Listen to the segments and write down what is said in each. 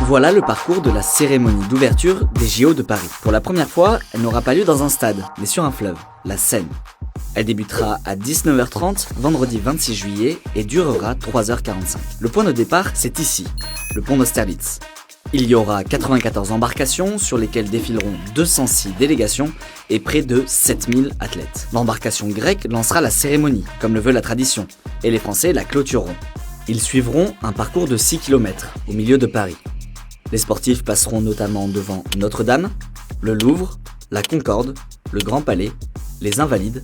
Voilà le parcours de la cérémonie d'ouverture des JO de Paris. Pour la première fois, elle n'aura pas lieu dans un stade, mais sur un fleuve, la Seine. Elle débutera à 19h30, vendredi 26 juillet, et durera 3h45. Le point de départ, c'est ici, le pont d'Austerlitz. Il y aura 94 embarcations sur lesquelles défileront 206 délégations et près de 7000 athlètes. L'embarcation grecque lancera la cérémonie, comme le veut la tradition, et les Français la clôtureront. Ils suivront un parcours de 6 km au milieu de Paris. Les sportifs passeront notamment devant Notre-Dame, le Louvre, la Concorde, le Grand Palais, les Invalides,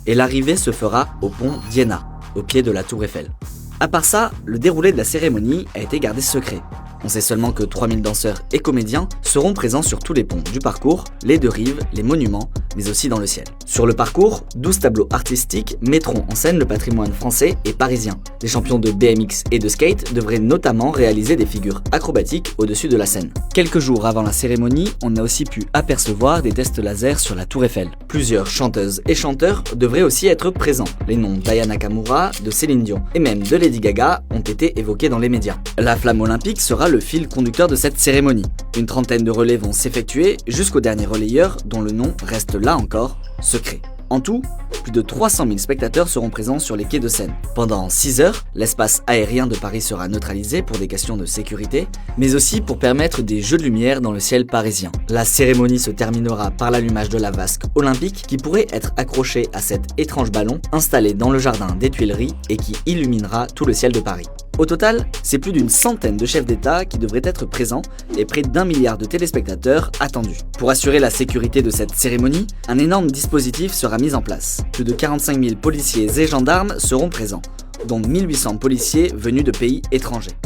et l'arrivée se fera au pont d'Iéna, au pied de la Tour Eiffel. À part ça, le déroulé de la cérémonie a été gardé secret. On sait seulement que 3000 danseurs et comédiens seront présents sur tous les ponts du parcours, les deux rives, les monuments, mais aussi dans le ciel. Sur le parcours, 12 tableaux artistiques mettront en scène le patrimoine français et parisien. Les champions de BMX et de skate devraient notamment réaliser des figures acrobatiques au-dessus de la scène. Quelques jours avant la cérémonie, on a aussi pu apercevoir des tests laser sur la Tour Eiffel. Plusieurs chanteuses et chanteurs devraient aussi être présents. Les noms d'Aya Nakamura, de Céline Dion et même de Lady Gaga ont été évoqués dans les médias. La flamme olympique sera le fil conducteur de cette cérémonie. Une trentaine de relais vont s'effectuer jusqu'au dernier relayeur dont le nom reste là encore secret. En tout, plus de 300 000 spectateurs seront présents sur les quais de Seine. Pendant 6 heures, l'espace aérien de Paris sera neutralisé pour des questions de sécurité, mais aussi pour permettre des jeux de lumière dans le ciel parisien. La cérémonie se terminera par l'allumage de la vasque olympique qui pourrait être accrochée à cet étrange ballon installé dans le jardin des Tuileries et qui illuminera tout le ciel de Paris. Au total, c'est plus d'une centaine de chefs d'État qui devraient être présents et près d'1 milliard de téléspectateurs attendus. Pour assurer la sécurité de cette cérémonie, un énorme dispositif sera mis en place. Plus de 45 000 policiers et gendarmes seront présents, dont 1800 policiers venus de pays étrangers.